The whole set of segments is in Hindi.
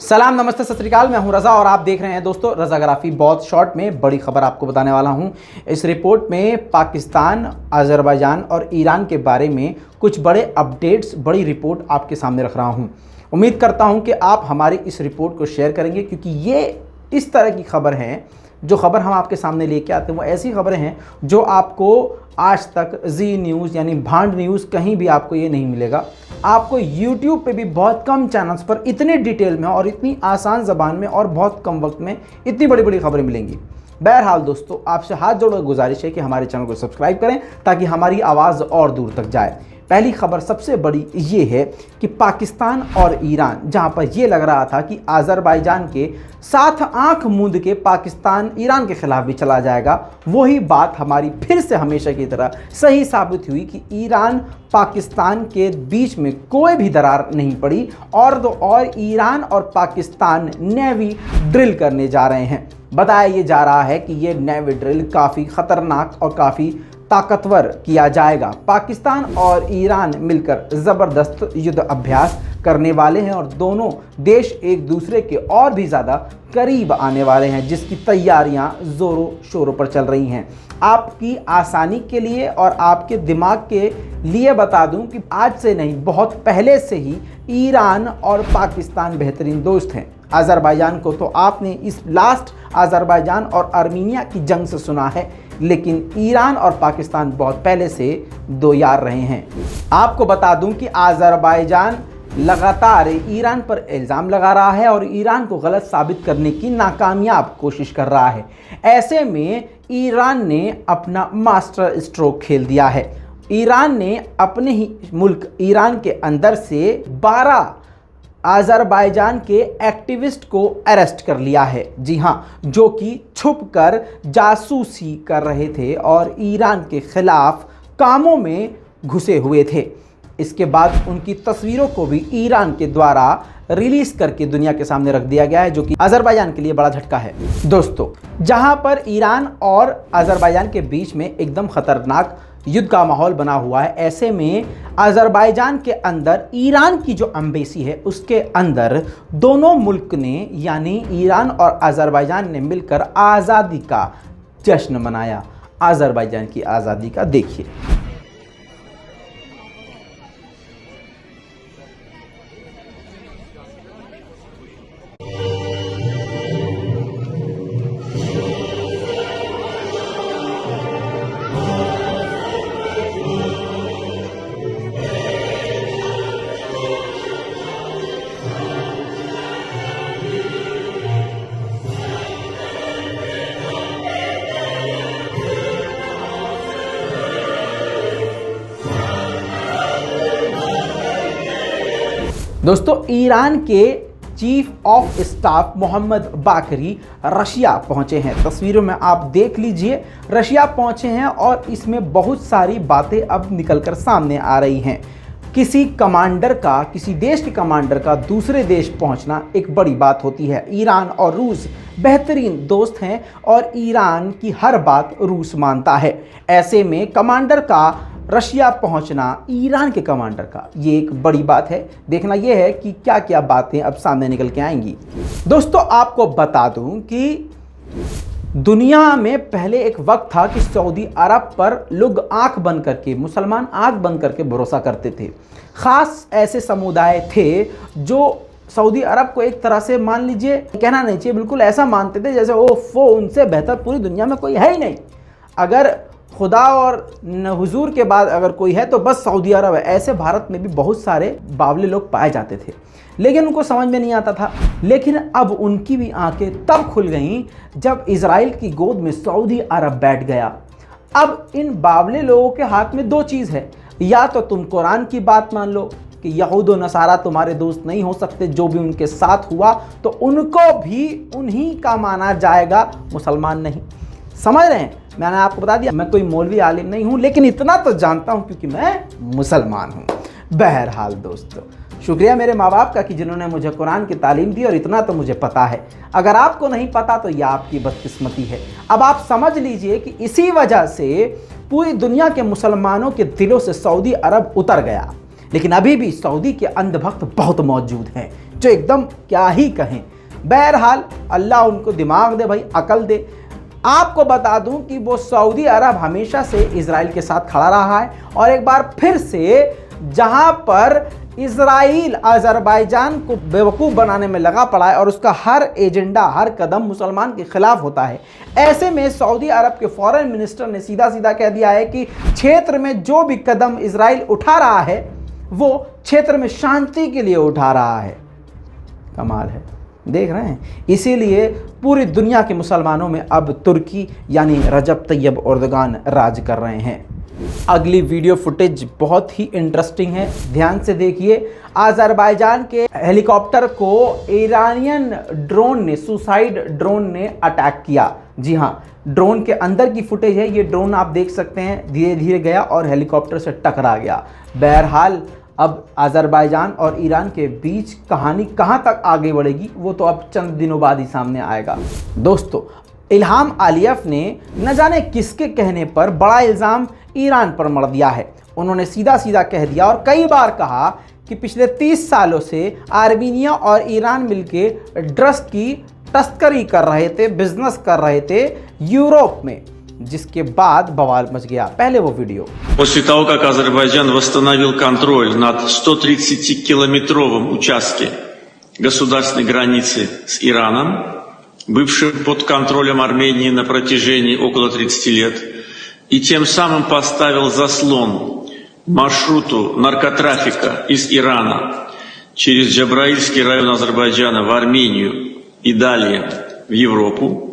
सलाम नमस्ते सत श्री अकाल। मैं हूं रज़ा और आप देख रहे हैं दोस्तों रज़ाग्राफी। बहुत शॉर्ट में बड़ी खबर आपको बताने वाला हूं। इस रिपोर्ट में पाकिस्तान, अज़रबैजान और ईरान के बारे में कुछ बड़े अपडेट्स, बड़ी रिपोर्ट आपके सामने रख रहा हूं। उम्मीद करता हूं कि आप हमारी इस रिपोर्ट को शेयर करेंगे, क्योंकि ये इस तरह की खबर है, जो खबर हम आपके सामने लेके आते हैं वो ऐसी खबरें हैं जो आपको आज तक जी न्यूज़ यानी भांड न्यूज़ कहीं भी आपको ये नहीं मिलेगा। आपको YouTube पे भी बहुत कम चैनल्स पर इतने डिटेल में और इतनी आसान ज़बान में और बहुत कम वक्त में इतनी बड़ी बड़ी खबरें मिलेंगी। बहरहाल दोस्तों, आपसे हाथ जोड़कर गुजारिश है कि हमारे चैनल को सब्सक्राइब करें ताकि हमारी आवाज़ और दूर तक जाए। पहली खबर सबसे बड़ी ये है कि पाकिस्तान और ईरान, जहां पर यह लग रहा था कि अज़रबैजान के साथ आंख मूंद के पाकिस्तान ईरान के खिलाफ भी चला जाएगा, वही बात हमारी फिर से हमेशा की तरह सही साबित हुई कि ईरान पाकिस्तान के बीच में कोई भी दरार नहीं पड़ी और ईरान और पाकिस्तान नेवी ड्रिल करने जा रहे हैं। बताया ये जा रहा है कि ये नेवी ड्रिल काफ़ी ख़तरनाक और काफ़ी ताकतवर किया जाएगा। पाकिस्तान और ईरान मिलकर ज़बरदस्त युद्ध अभ्यास करने वाले हैं और दोनों देश एक दूसरे के और भी ज़्यादा करीब आने वाले हैं, जिसकी तैयारियां ज़ोरों शोरों पर चल रही हैं। आपकी आसानी के लिए और आपके दिमाग के लिए बता दूं कि आज से नहीं, बहुत पहले से ही ईरान और पाकिस्तान बेहतरीन दोस्त हैं। अज़रबैजान को तो आपने इस लास्ट अज़रबैजान और आर्मीनिया की जंग से सुना है, लेकिन ईरान और पाकिस्तान बहुत पहले से दो यार रहे हैं। आपको बता दूं कि अज़रबैजान लगातार ईरान पर इल्ज़ाम लगा रहा है और ईरान को गलत साबित करने की नाकामयाब कोशिश कर रहा है। ऐसे में ईरान ने अपना मास्टर स्ट्रोक खेल दिया है। ईरान ने अपने ही मुल्क ईरान के अंदर से 12 अज़रबैजान के एक्टिविस्ट को अरेस्ट कर लिया है। जी हाँ, जो कि छुपकर जासूसी कर रहे थे और ईरान के खिलाफ कामों में घुसे हुए थे। इसके बाद उनकी तस्वीरों को भी ईरान के द्वारा रिलीज करके दुनिया के सामने रख दिया गया है, जो कि अज़रबैजान के लिए बड़ा झटका है। दोस्तों, जहां पर ईरान और अज़रबैजान के बीच में एकदम खतरनाक युद्ध का माहौल बना हुआ है, ऐसे में अज़रबैजान के अंदर ईरान की जो एम्बेसी है उसके अंदर दोनों मुल्क ने यानी ईरान और अज़रबैजान ने मिलकर आज़ादी का जश्न मनाया। अज़रबैजान की आज़ादी का देखिए। दोस्तों, ईरान के चीफ ऑफ स्टाफ मोहम्मद बाकरी रशिया पहुंचे हैं। तस्वीरों में आप देख लीजिए, रशिया पहुंचे हैं और इसमें बहुत सारी बातें अब निकलकर सामने आ रही हैं। किसी कमांडर का, किसी देश के कमांडर का दूसरे देश पहुंचना एक बड़ी बात होती है। ईरान और रूस बेहतरीन दोस्त हैं और ईरान की हर बात रूस मानता है। ऐसे में कमांडर का रशिया पहुंचना, ईरान के कमांडर का, ये एक बड़ी बात है। देखना यह है कि क्या क्या बातें अब सामने निकल के आएंगी। दोस्तों, आपको बता दूं कि दुनिया में पहले एक वक्त था कि सऊदी अरब पर लोग आंख बंद करके, मुसलमान आंख बंद करके भरोसा करते थे। ख़ास ऐसे समुदाय थे जो सऊदी अरब को एक तरह से, मान लीजिए, कहना नहीं चाहिए, बिल्कुल ऐसा मानते थे जैसे वो उनसे बेहतर पूरी दुनिया में कोई है ही नहीं। अगर खुदा और हुजूर के बाद अगर कोई है तो बस सऊदी अरब है। ऐसे भारत में भी बहुत सारे बावले लोग पाए जाते थे, लेकिन उनको समझ में नहीं आता था। लेकिन अब उनकी भी आंखें तब खुल गईं जब इजराइल की गोद में सऊदी अरब बैठ गया। अब इन बावले लोगों के हाथ में दो चीज़ है, या तो तुम कुरान की बात मान लो कि यहूद और नसारा तुम्हारे दोस्त नहीं हो सकते, जो भी उनके साथ हुआ तो उनको भी उन्हीं का माना जाएगा, मुसलमान नहीं। समझ रहे हैं? मैंने आपको बता दिया, मैं कोई मौलवी आलिम नहीं हूं, लेकिन इतना तो जानता हूं क्योंकि मैं मुसलमान हूं। बहरहाल दोस्तों, शुक्रिया मेरे माँ बाप का कि जिन्होंने मुझे कुरान की तालीम दी और इतना तो मुझे पता है। अगर आपको नहीं पता तो यह आपकी बदकिस्मती है। अब आप समझ लीजिए कि इसी वजह से पूरी दुनिया के मुसलमानों के दिलों से सऊदी अरब उतर गया। लेकिन अभी भी सऊदी के अंधभक्त बहुत मौजूद हैं जो एकदम क्या ही कहें। बहरहाल अल्लाह उनको दिमाग दे भाई, अकल दे। आपको बता दूं कि वो सऊदी अरब हमेशा से इजराइल के साथ खड़ा रहा है और एक बार फिर से जहां पर इजराइल अजरबैजान को बेवकूफ़ बनाने में लगा पड़ा है और उसका हर एजेंडा, हर कदम मुसलमान के खिलाफ होता है, ऐसे में सऊदी अरब के फॉरेन मिनिस्टर ने सीधा सीधा कह दिया है कि क्षेत्र में जो भी कदम इजराइल उठा रहा है वो क्षेत्र में शांति के लिए उठा रहा है। कमाल है, देख रहे हैं। इसीलिए पूरी दुनिया के मुसलमानों में अब तुर्की यानी रजब तैयब एर्दोगान राज कर रहे हैं। अगली वीडियो फुटेज बहुत ही इंटरेस्टिंग है, ध्यान से देखिए। अजरबैजान के हेलीकॉप्टर को ईरानियन ड्रोन ने, सुसाइड ड्रोन ने अटैक किया। जी हाँ, ड्रोन के अंदर की फुटेज है। ये ड्रोन आप देख सकते हैं धीरे धीरे गया और हेलीकॉप्टर से टकरा गया। बहरहाल अब अजरबैजान और ईरान के बीच कहानी कहाँ तक आगे बढ़ेगी वो तो अब चंद दिनों बाद ही सामने आएगा। दोस्तों, इल्हाम अलीयव ने न जाने किसके कहने पर बड़ा इल्ज़ाम ईरान पर मढ़ दिया है। उन्होंने सीधा सीधा कह दिया और कई बार कहा कि पिछले 30 सालों से आर्मीनिया और ईरान मिलके ड्रग्स की तस्करी कर रहे थे, बिजनेस कर रहे थे यूरोप में, जिसके बाद बवाल मच गया। पहले वो वीडियो। После того, как Азербайджан восстановил контроль над 130-километровым участке государственной границы с Ираном, бывшим под контролем Армении на протяжении около 30 лет, и тем самым поставил заслон маршруту наркотрафика из Ирана через Джабраильский район Азербайджана в Армению и далее в Европу.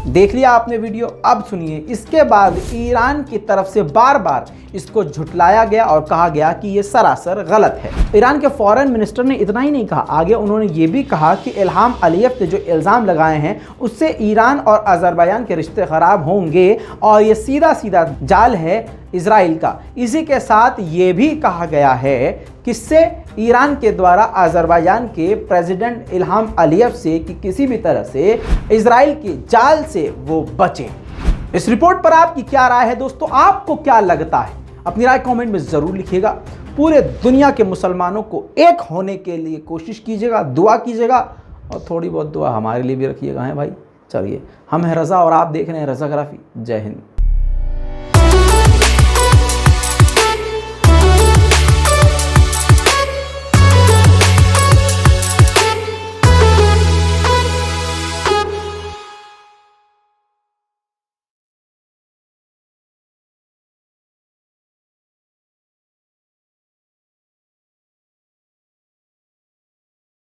देख लिया आपने वीडियो, अब सुनिए। इसके बाद ईरान की तरफ से बार बार इसको झुटलाया गया और कहा गया कि ये सरासर गलत है। ईरान के फॉरेन मिनिस्टर ने इतना ही नहीं कहा, आगे उन्होंने ये भी कहा कि इल्हाम अलीयव ने जो इल्ज़ाम लगाए हैं उससे ईरान और अजरबैजान के रिश्ते ख़राब होंगे और ये सीधा सीधा जाल है इजराइल का। इसी के साथ ये भी कहा गया है किससे, ईरान के द्वारा अजरबैजान के प्रेसिडेंट इल्हाम अलीयव से, कि किसी भी तरह से इजराइल के जाल से वो बचे। इस रिपोर्ट पर आपकी क्या राय है दोस्तों? आपको क्या लगता है? अपनी राय कमेंट में ज़रूर लिखिएगा। पूरे दुनिया के मुसलमानों को एक होने के लिए कोशिश कीजिएगा, दुआ कीजिएगा और थोड़ी बहुत दुआ हमारे लिए भी रखिएगा। है भाई, चलिए, हम हैं रज़ा और आप देख रहे हैं रज़ाग्राफी। जय हिंद।